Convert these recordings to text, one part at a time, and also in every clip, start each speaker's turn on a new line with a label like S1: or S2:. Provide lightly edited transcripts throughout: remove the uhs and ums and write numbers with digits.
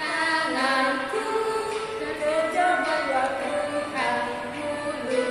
S1: Tanganku terjebak waktu hatimu.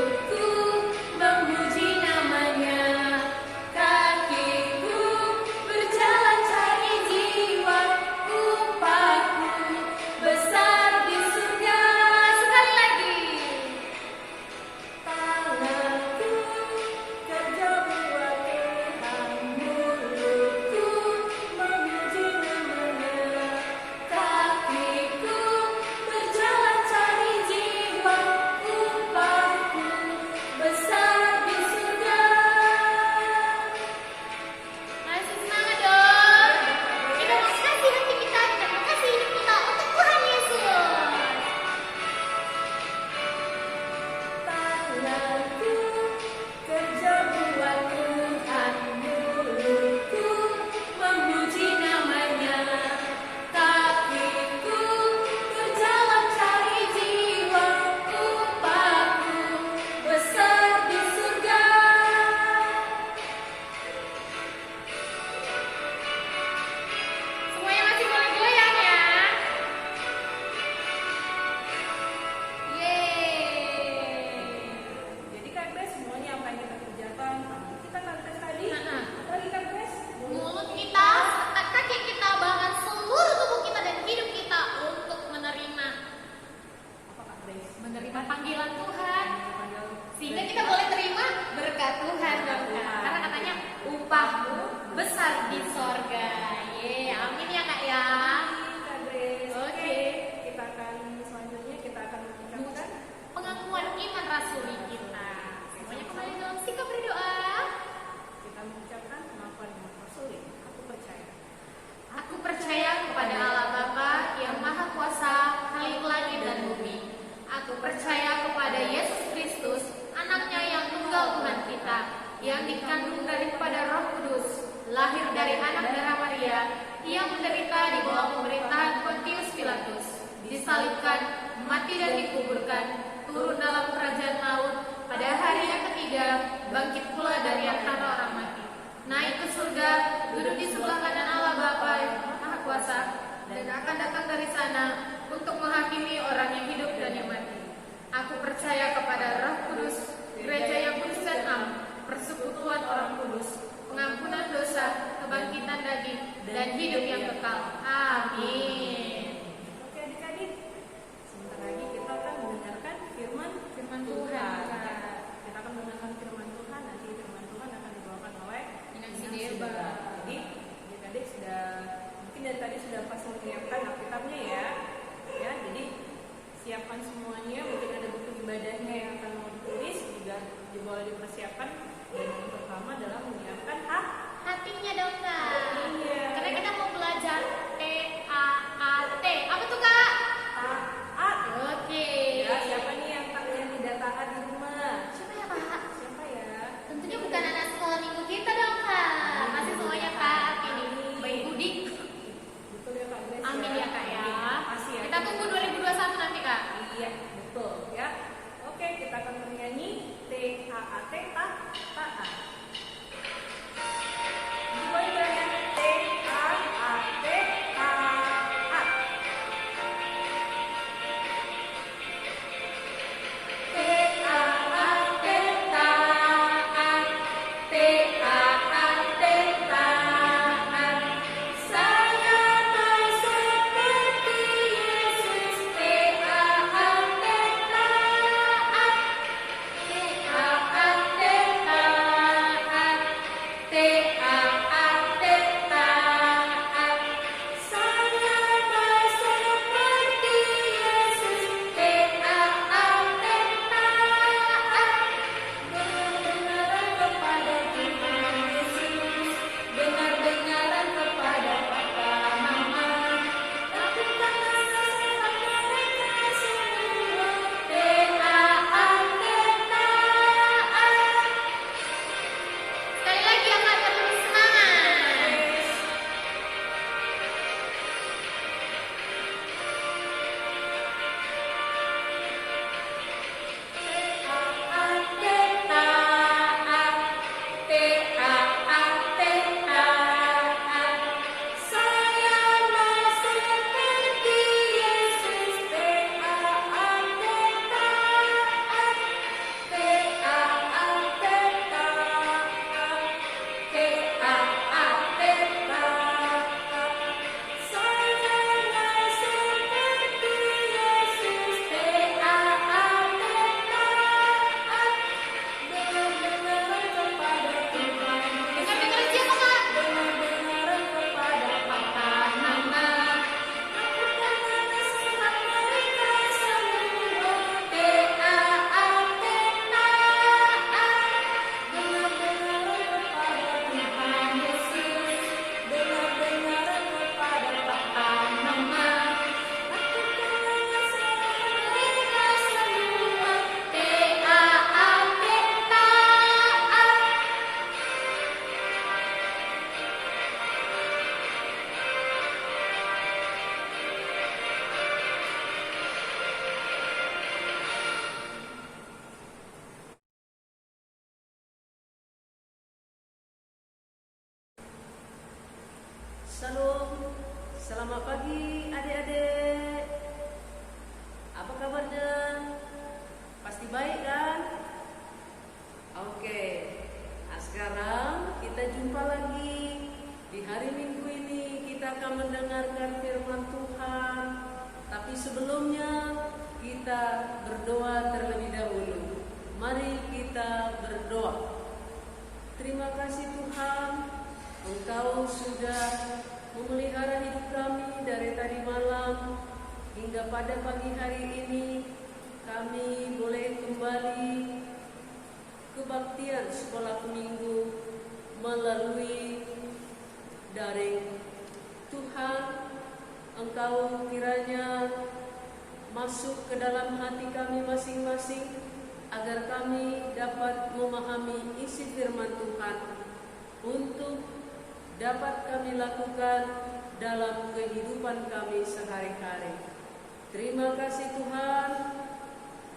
S1: yang dikandung daripada Roh Kudus, lahir dari anak darah Maria, yang menderita di bawah pemerintahan Pontius Pilatus, disalibkan, mati dan dikuburkan, turun dalam kerajaan maut, pada hari yang ketiga bangkit pula dari antara orang mati, naik ke surga, duduk di sebelah kanan Allah Bapa yang Maha Kuasa, dan akan datang dari sana untuk menghakimi orang yang hidup dan yang mati. Aku percaya kepada Roh Kudus, gereja yang kudus dan am, persekutuan orang kudus, pengampunan dosa, kebangkitan daging, dan hidup yang kekal. Amin.
S2: Oke adik-adik, sebentar lagi kita akan mendengarkan firman
S1: Tuhan.
S2: Kita akan mendengarkan firman Tuhan. Nanti firman Tuhan akan dibawakan oleh
S1: Inangsi Deba.
S2: Jadi adik-adik sudah mungkin dari tadi sudah pas menyiapkan Alkitabnya ya. Jadi siapkan semuanya. Mungkin ada buku ibadahnya yang akan mau ditulis juga boleh dipersiapkan. Dan yang pertama adalah menyiapkan
S1: hatinya dong kak.
S2: Iya.
S1: Karena kita mau belajar T-A-A-T. Apa tuh kak?
S2: taat.
S1: Oke.
S2: Ya, siapa nih yang tidak taat di rumah?
S1: Siapa ya kak?
S2: Siapa ya?
S1: Tentunya bukan anak sekolah minggu kita dong kak. Masih semuanya kak. Ini baik budi.
S2: Betul ya Kak Grace.
S1: Amin ya kak ya.
S2: Pasti ya.
S1: Kita tunggu 2021 nanti kak.
S2: Iya, betul ya. Oke, kita akan bernyanyi T-A-A-T, taat. Boleh belajar T-A-A-T.
S3: Salam, selamat pagi adik-adik. Apa kabarnya? Pasti baik kan? Oke, nah sekarang kita jumpa lagi. Di hari Minggu ini kita akan mendengarkan firman Tuhan. Tapi sebelumnya kita berdoa terlebih dahulu. Mari kita berdoa. Terima kasih Tuhan, Engkau sudah memelihara hidup kami dari tadi malam hingga pada pagi hari ini. Kami boleh kembali kebaktian sekolah minggu melalui daring. Tuhan, Engkau kiranya masuk ke dalam hati kami masing-masing, agar kami dapat memahami isi firman Tuhan untuk dapat kami lakukan dalam kehidupan kami sehari-hari. Terima kasih Tuhan,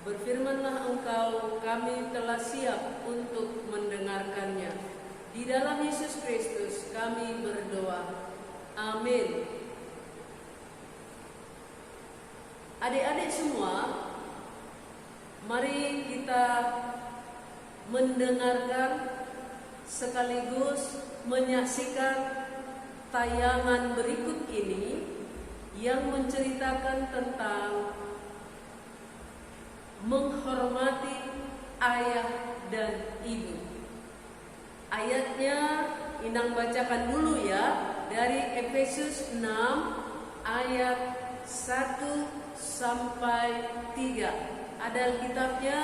S3: berfirmanlah Engkau, kami telah siap untuk mendengarkannya. Di dalam Yesus Kristus kami berdoa. Amin. Adik-adik semua, mari kita mendengarkan sekaligus menyaksikan tayangan berikut ini yang menceritakan tentang menghormati ayah dan ibu. Ayatnya Inang bacakan dulu ya, dari Efesus 6 ayat 1 sampai 3. Ada Alkitabnya,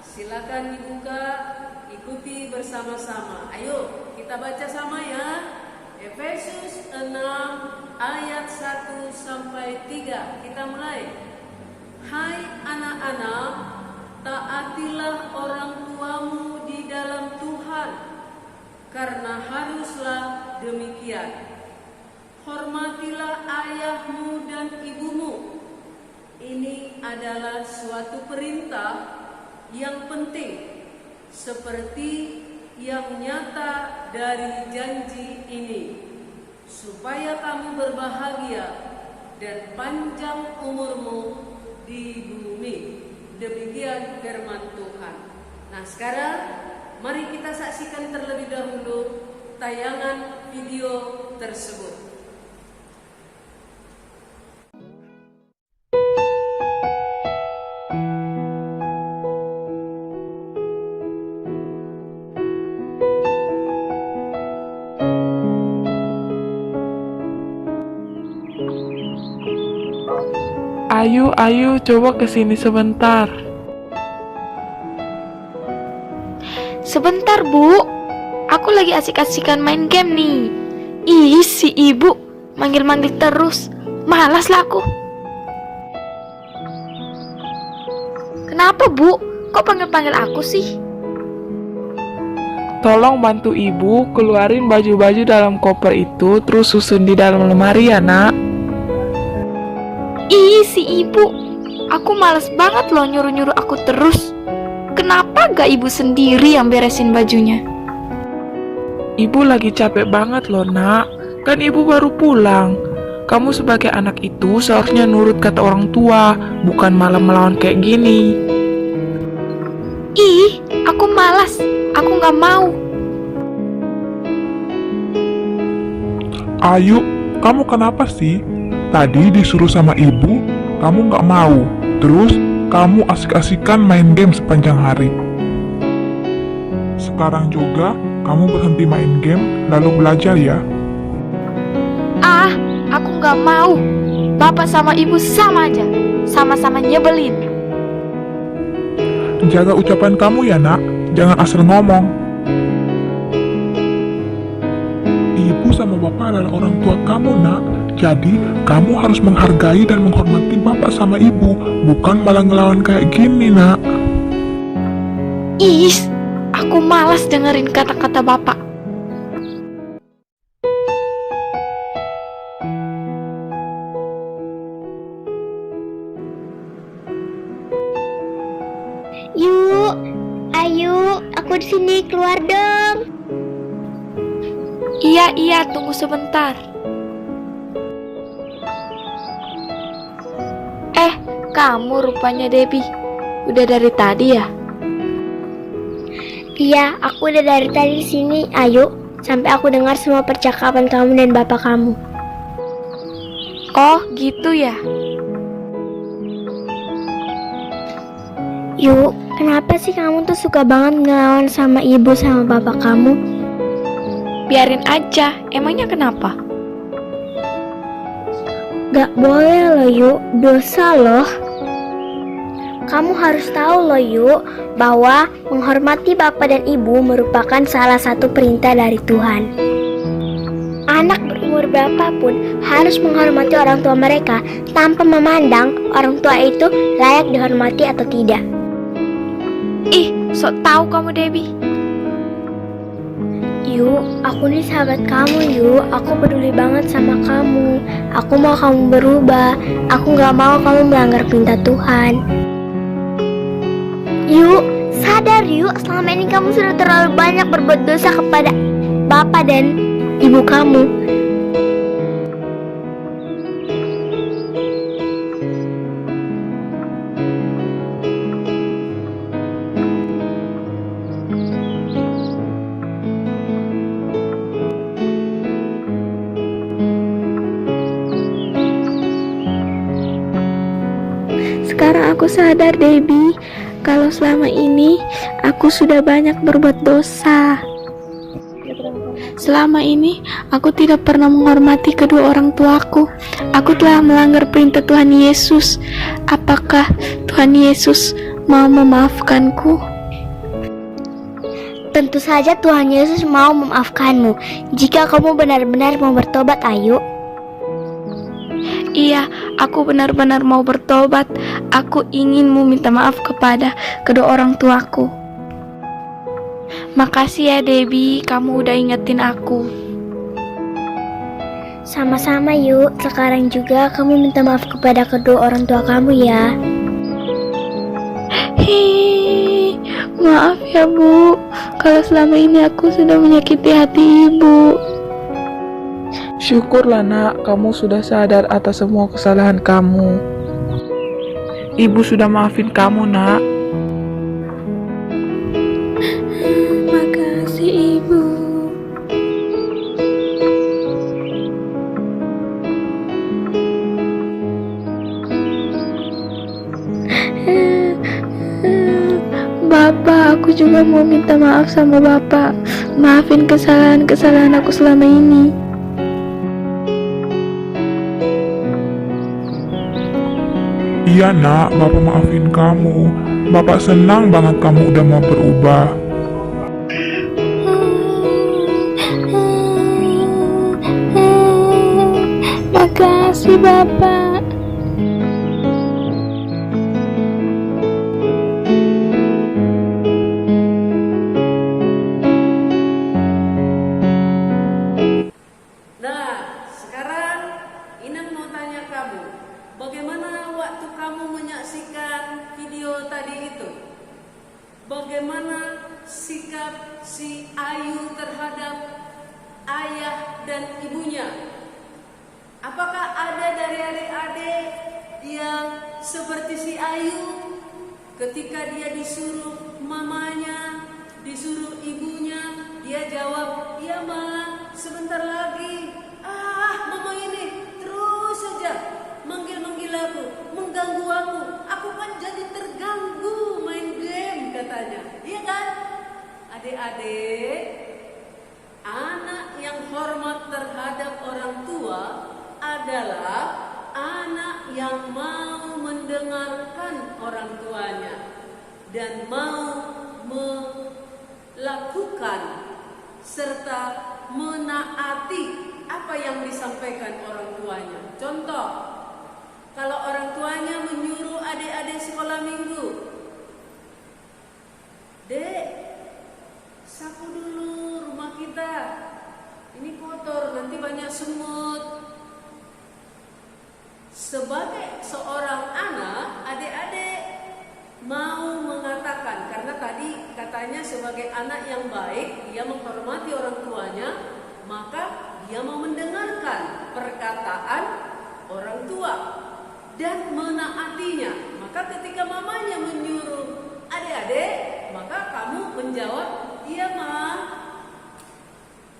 S3: silakan dibuka, ikuti bersama-sama. Ayo kita baca sama ya. Efesus 6 ayat 1 sampai 3. Kita mulai. Hai anak-anak, taatilah orang tuamu di dalam Tuhan, karena haruslah demikian. Hormatilah ayahmu dan ibumu. Ini adalah suatu perintah yang penting, seperti yang nyata dari janji ini, supaya kamu berbahagia dan panjang umurmu di bumi. Demikian firman Tuhan. Nah sekarang mari kita saksikan terlebih dahulu tayangan video tersebut.
S4: Ayu, coba kesini sebentar.
S5: Sebentar Bu, aku lagi asik-asikan main game nih. Ih, si ibu manggil-manggil terus, malas lah aku. Kenapa Bu, kok panggil-panggil aku sih?
S4: Tolong bantu ibu keluarin baju-baju dalam koper itu, terus susun di dalam lemari ya nak.
S5: Ih, si ibu, aku malas banget loh nyuruh-nyuruh aku terus. Kenapa gak ibu sendiri yang beresin bajunya?
S4: Ibu lagi capek banget loh nak, kan ibu baru pulang. Kamu sebagai anak itu seharusnya nurut kata orang tua, bukan malah melawan kayak gini.
S5: Ih, aku malas, aku gak mau.
S6: Ayu, kamu kenapa sih? Tadi disuruh sama ibu, kamu nggak mau. Terus, kamu asik-asikan main game sepanjang hari. Sekarang juga, kamu berhenti main game, lalu belajar ya.
S5: Ah, aku gak mau. Bapak sama ibu sama aja, sama-sama nyebelin.
S6: Jaga ucapan kamu ya nak, jangan asal ngomong. Ibu sama bapak adalah orang tua kamu nak. Jadi, kamu harus menghargai dan menghormati bapak sama ibu, bukan malah ngelawan kayak gini, nak.
S5: Ih, aku malas dengerin kata-kata bapak.
S7: Yuk, ayo, aku di sini, keluar dong.
S5: Iya, tunggu sebentar. kamu rupanya Debbie. Udah dari tadi ya?
S7: Iya, aku udah dari tadi di sini. Ayo, sampai aku dengar semua percakapan kamu dan bapak kamu.
S5: Oh, gitu ya?
S7: Yuk, kenapa sih kamu tuh suka banget ngelawan sama ibu sama bapak kamu?
S5: Biarin aja, emangnya kenapa?
S7: Gak boleh loh Yuk, dosa loh. Kamu harus tahu loh Yuk, bahwa menghormati bapak dan ibu merupakan salah satu perintah dari Tuhan. Anak berumur berapapun harus menghormati orang tua mereka tanpa memandang orang tua itu layak dihormati atau tidak.
S5: Ih, sok tahu kamu Debbie.
S7: Yuk, aku nih sahabat kamu Yuk. Aku peduli banget sama kamu. Aku mau kamu berubah. Aku gak mau kamu melanggar perintah Tuhan. Yuk, sadar Yuk, selama ini kamu sudah terlalu banyak berbuat dosa kepada bapak dan ibu kamu.
S8: Sekarang aku sadar Debbie, kalau selama ini aku sudah banyak berbuat dosa. Selama ini aku tidak pernah menghormati kedua orang tuaku. Aku telah melanggar perintah Tuhan Yesus. Apakah Tuhan Yesus mau memaafkanku?
S7: Tentu saja Tuhan Yesus mau memaafkanmu jika kamu benar-benar mau bertobat. Ayo.
S8: Iya, aku benar-benar mau bertobat. Aku ingin meminta maaf kepada kedua orang tuaku. Makasih ya Debbie, kamu udah ingetin aku.
S7: Sama-sama Yuk. Sekarang juga kamu minta maaf kepada kedua orang tua kamu ya.
S8: Hei, maaf ya Bu, kalau selama ini aku sudah menyakiti hati Ibu.
S4: Syukurlah nak, kamu sudah sadar atas semua kesalahan kamu. Ibu sudah maafin kamu nak.
S8: Makasih Ibu. Bapak, aku juga mau minta maaf sama Bapak. Maafin kesalahan-kesalahan aku selama ini.
S6: Iya nak, Bapak maafin kamu. Bapak senang banget kamu udah mau berubah.
S8: Makasih Bapak.
S3: Nah, sekarang Inang mau tanya kamu, bagaimana waktu kamu menyaksikan video tadi itu? Bagaimana sikap si Ayu terhadap ayah dan ibunya? Apakah ada dari adik-adik yang seperti si Ayu ketika dia disuruh mamanya, disuruh ibunya, dia jawab, "Iya Ma, sebentar lagi." Ah, mama ini terus saja manggil-manggil aku, mengganggu aku. Aku kan jadi terganggu main game katanya. Iya kan? Adik-adik, anak yang hormat terhadap orang tua adalah anak yang mau mendengarkan orang tuanya dan mau melakukan serta menaati apa yang disampaikan orang tuanya. Contoh, kalau orang tuanya menyuruh adik-adik sekolah minggu, "Dek, sapu dulu rumah kita, ini kotor, nanti banyak semut." Sebagai seorang anak, adik-adik mau mengatakan, karena tadi katanya sebagai anak yang baik, dia menghormati orang tuanya, maka dia mau mendengarkan perkataan orang tua. dan menaatinya. Maka ketika mamanya menyuruh adik-adik, maka kamu menjawab, iya ma.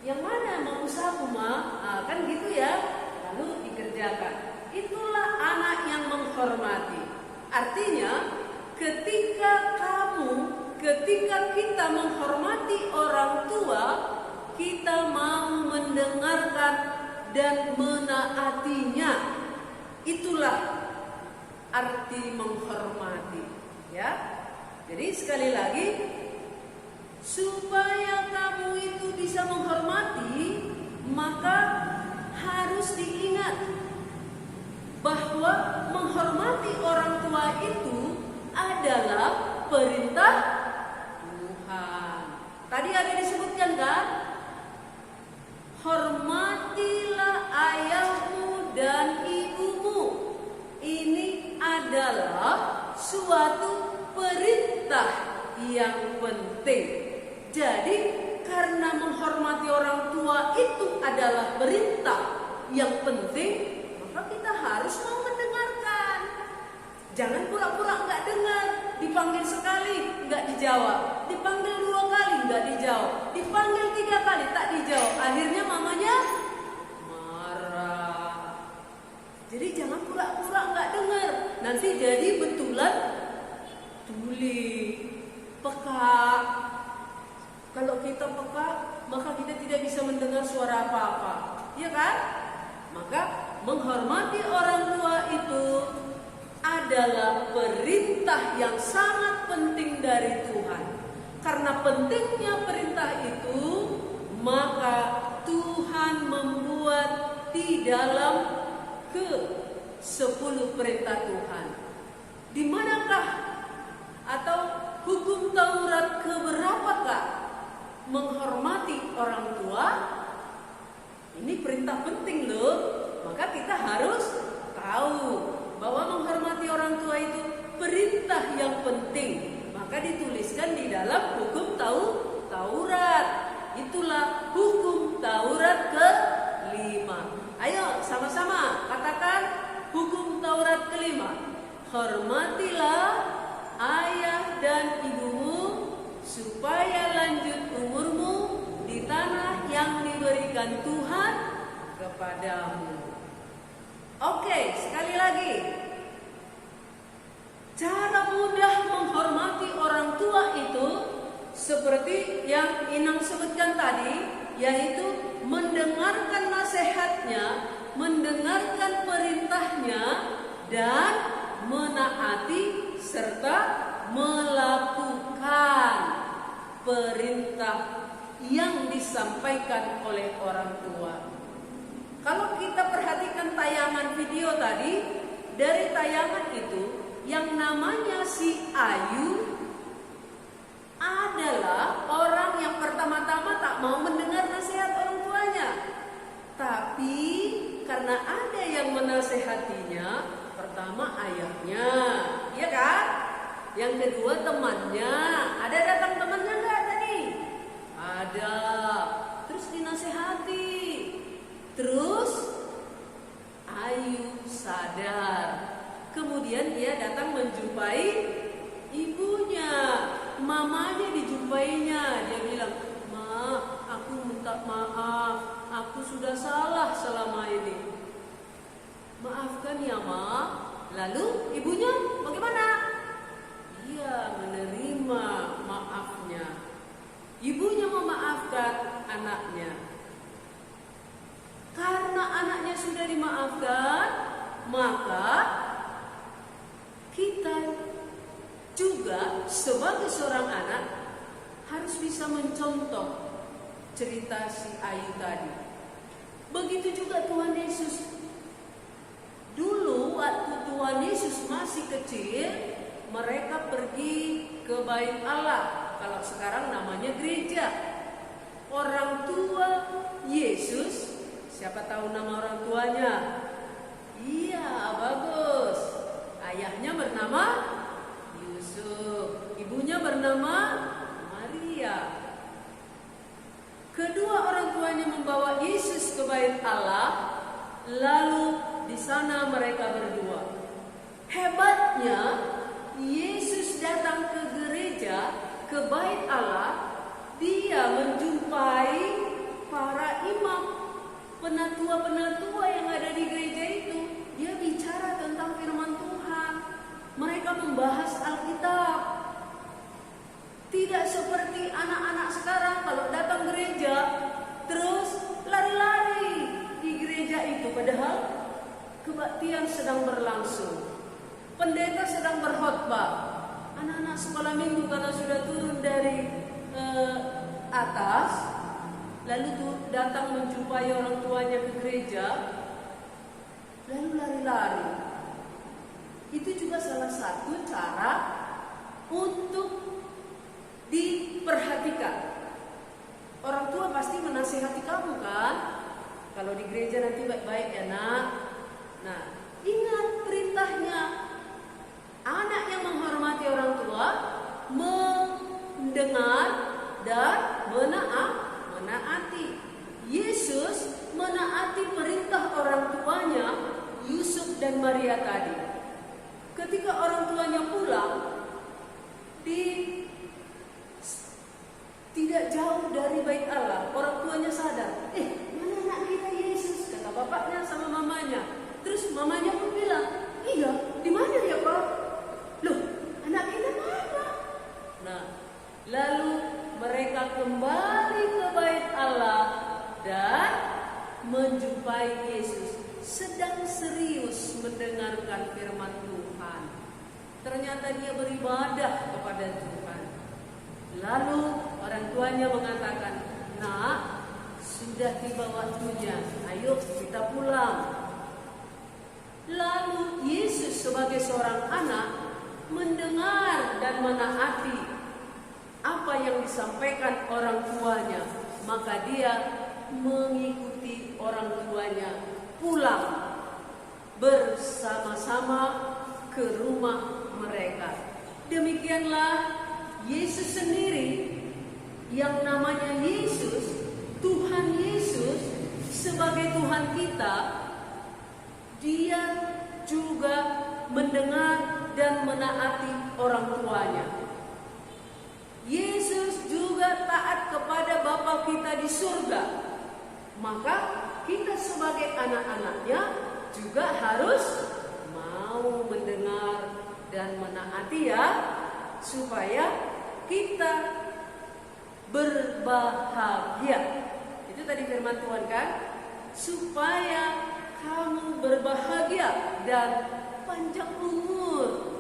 S3: Yang mana mau usahaku ma? Kan gitu ya. Lalu dikerjakan. Itulah anak yang menghormati. Artinya ketika kita menghormati orang tua, kita mau mendengarkan dan menaatinya. Itulah arti menghormati, ya. Jadi sekali lagi, supaya kamu itu bisa menghormati, maka harus diingat bahwa menghormati orang tua itu adalah perintah Tuhan. Tadi ada disebutkan kan? Hormatilah ayahmu dan ibumu. Ini adalah suatu perintah yang penting. Jadi karena menghormati orang tua itu adalah perintah yang penting, maka kita harus mau mendengarkan. Jangan pura-pura nggak dengar. Dipanggil sekali nggak dijawab, dipanggil 2 kali nggak dijawab, dipanggil 3 kali tak dijawab. Akhirnya mamanya marah. Jadi jangan pura-pura nggak dengar. Nanti jadi betulan tuli, peka. Kalau kita peka, maka kita tidak bisa mendengar suara apa-apa, ya kan? Maka menghormati orang tua itu adalah perintah yang sangat penting dari Tuhan. Karena pentingnya perintah itu, maka Tuhan membuat di dalam ke-10 perintah Tuhan. Di manakah atau hukum Taurat keberapakah menghormati orang tua? Ini perintah penting loh. Maka kita harus tahu bahwa menghormati orang tua itu perintah yang penting. Maka dituliskan di dalam hukum Taurat. Itulah hukum Taurat ke-5. Ayo sama-sama katakan hukum Taurat ke-5. Hormatilah ayah dan ibumu supaya lanjut umurmu di tanah yang diberikan Tuhan kepadamu. Oke, sekali lagi. Cara mudah menghormati orang tua itu seperti yang Inang sebutkan tadi, yaitu mendengarkan nasihatnya, mendengarkan perintahnya, dan menaati serta melakukan perintah yang disampaikan oleh orang tua. Kalau kita perhatikan tayangan video tadi, dari tayangan itu yang namanya si Ayu adalah orang yang pertama-tama tak mau mendengar nasihat orang tuanya. Tapi karena ada yang menasehatinya, pertama ayahnya, iya kan? Yang kedua temannya. Ada datang temannya enggak tadi? Ada. Terus dinasehati. Terus Ayu sadar. Kemudian dia datang menjumpai ibunya. Mamanya dijumpainya. Dia bilang, "Ma, aku minta maaf. Aku sudah salah selama ini. Maafkan ya, Ma." Lalu ibunya bagaimana? Dia menerima maafnya. Ibunya memaafkan anaknya. Karena anaknya sudah dimaafkan, maka kita juga sebagai seorang anak harus bisa mencontoh cerita si Ayu tadi. Begitu juga Tuhan Yesus. Dulu waktu Tuhan Yesus masih kecil, mereka pergi ke Bait Allah. Kalau sekarang namanya gereja. Orang tua Yesus, siapa tahu nama orang tuanya? Iya, bagus. Ayahnya bernama Yusuf, ibunya bernama Maria. Kedua orang tuanya membawa Yesus ke Bait Allah, lalu di sana mereka berdua. Hebatnya, Yesus datang ke gereja, ke bait Allah, dia menjumpai para imam, penatua-penatua yang ada di gereja itu. Dia bicara tentang firman Tuhan. Mereka membahas Alkitab. Tidak seperti anak-anak sekarang kalau datang gereja terus lari-lari di gereja itu, padahal kebaktian sedang berlangsung. Pendeta sedang berkhotbah. Anak-anak sekolah minggu karena sudah turun dari atas, lalu datang menjumpai orang tuanya ke gereja, lalu lari-lari. Itu juga salah satu cara untuk diperhatikan. Orang tua pasti menasihati kamu kan? Kalau di gereja nanti baik-baik ya nak. Nah, ingat perintahnya. Anak yang menghormati orang tua mendengar dan menaati. Yesus menaati perintah orang tuanya, Yusuf dan Maria tadi. Ketika orang tuanya pulang, tidak jauh dari bait Allah, orang tuanya sadar, mana anak kita Yesus? Kata bapaknya sama mamanya. Terus mamanya pun bilang, iya, di mana ya Pak? Loh, anak kita mana? Nah, lalu mereka kembali ke bait Allah dan menjumpai Yesus sedang serius mendengarkan firman Tuhan. Ternyata dia beribadah kepada Tuhan. Lalu orang tuanya mengatakan, nak, sudah tiba waktunya, ayo kita pulang. Lalu Yesus sebagai seorang anak mendengar dan menaati apa yang disampaikan orang tuanya, maka dia mengikuti orang tuanya pulang bersama-sama ke rumah mereka. Demikianlah Yesus sendiri yang namanya Yesus, Tuhan Yesus sebagai Tuhan kita, dia juga mendengar dan menaati orang tuanya. Yesus juga taat kepada Bapa kita di surga. Maka kita sebagai anak-anaknya juga harus mau mendengar dan menaati ya, supaya kita berbahagia. Itu tadi firman Tuhan kan? Supaya kamu berbahagia dan panjang umur,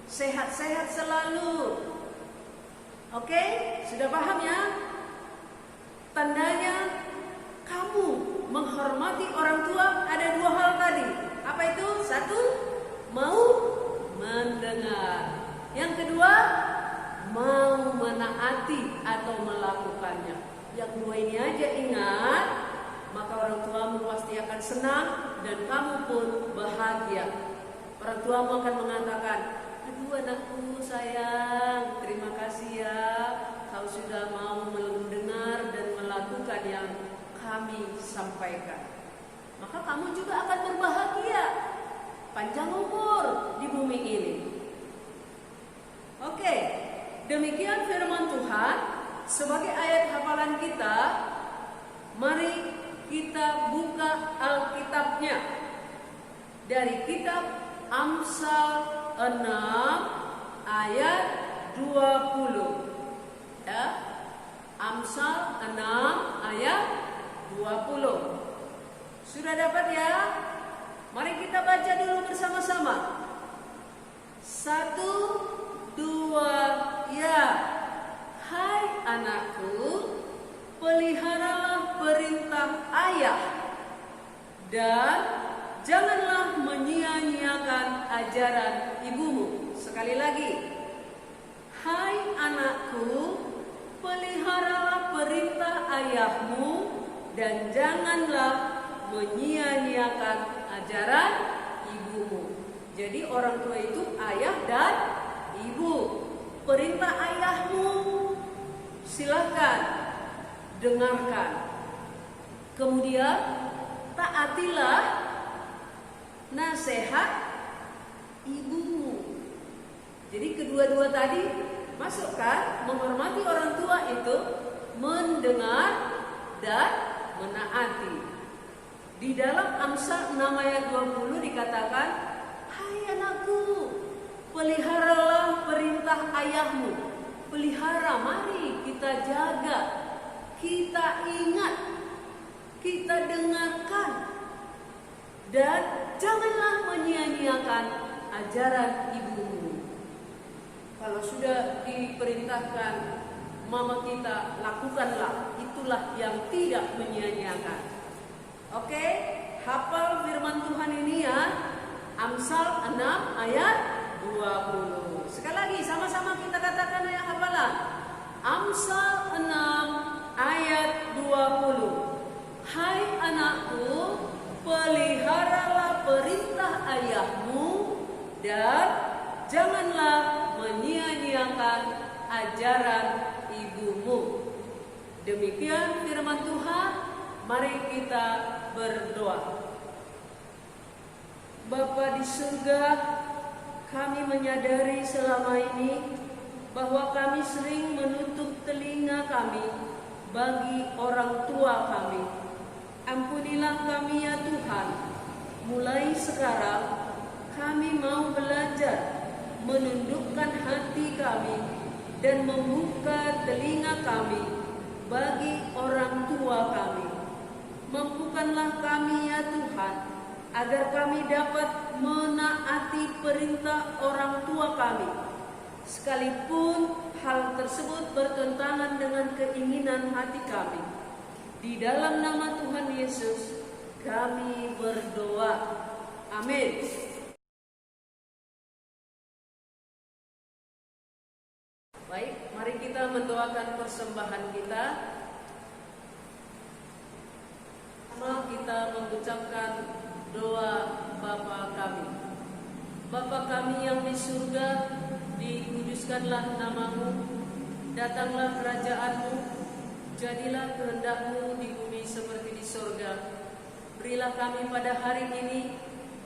S3: sehat-sehat selalu. Oke, sudah paham ya? Tandanya kamu menghormati orang tua ada dua hal tadi. Apa itu? Satu, mau mendengar. Yang kedua, mau menaati atau melakukannya. Yang dua ini aja ingat, maka orang tuamu pasti akan senang dan kamu pun bahagia. Orang tuamu akan mengatakan, aduh anakku sayang, terima kasih ya, kau sudah mau mendengar dan melakukan yang kami sampaikan. Maka kamu juga akan berbahagia, panjang umur di bumi ini. Oke, demikian firman Tuhan sebagai ayat hafalan kita. Mari kita buka Alkitabnya dari kitab Amsal 6 ayat 20. Ya. Amsal 6 ayat 20. Sudah dapat ya? Mari kita baca dulu bersama-sama. 1, 2, ya. Hai anakku, peliharalah perintah ayah dan janganlah menyia-nyiakan ajaran ibumu. Sekali lagi. Hai anakku, peliharalah perintah ayahmu dan janganlah menyia-nyiakan ajaran ibumu. Jadi orang tua itu ayah dan ibu. Perintah ayahmu silakan dengarkan. Kemudian taatilah nasihat ibumu. Jadi kedua-dua tadi masuk kan? Menghormati orang tua itu mendengar dan menaati. Di dalam Amsal 6 ayat 20 dikatakan, "Hai anakku, peliharalah perintah ayahmu." Pelihara, mari kita jaga, kita ingat, kita dengarkan, dan janganlah menyia-nyiakan ajaran ibumu. Kalau sudah diperintahkan mama kita, lakukanlah, itulah yang tidak menyia-nyiakan. Oke, hafal firman Tuhan ini ya. Amsal 6 ayat 20. Sekali lagi sama-sama kita katakan yang hafalan. Amsal 6 ayat 20. Hai anakku, peliharalah perintah ayahmu dan janganlah menyia-nyiakan ajaran ibumu. Demikian firman Tuhan. Mari kita berdoa. Bapa di surga, kami menyadari selama ini bahwa kami sering menutup telinga kami bagi orang tua kami. Ampunilah kami ya Tuhan. Mulai sekarang kami mau belajar menundukkan hati kami dan membuka telinga kami bagi orang tua kami. Mampukanlah kami ya Tuhan, agar kami dapat menaati perintah orang tua kami, sekalipun hal tersebut bertentangan dengan keinginan hati kami. Di dalam nama Tuhan Yesus kami berdoa. Amin. Baik, mari kita mendoakan persembahan kita. Kita mengucapkan doa Bapa kami. Bapa kami yang di surga, dikuduskanlah namamu, datanglah kerajaanmu, jadilah kehendakmu di bumi seperti di sorga. Berilah kami pada hari ini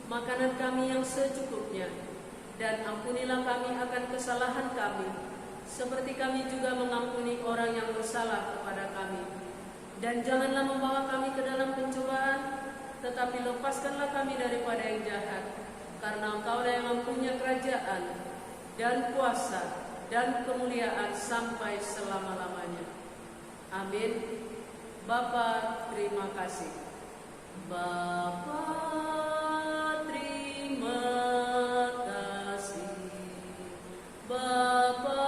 S3: makanan kami yang secukupnya, dan ampunilah kami akan kesalahan kami, seperti kami juga mengampuni orang yang bersalah kepada kami. Dan janganlah membawa kami ke dalam pencobaan, tetapi lepaskanlah kami daripada yang jahat. Karena Engkau yang mempunyai kerajaan dan kuasa dan kemuliaan sampai selama-lamanya. Amin. Bapa, terima kasih. Bapa, terima kasih. Bapa,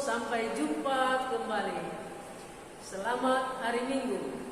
S3: sampai jumpa kembali. Selamat hari Minggu.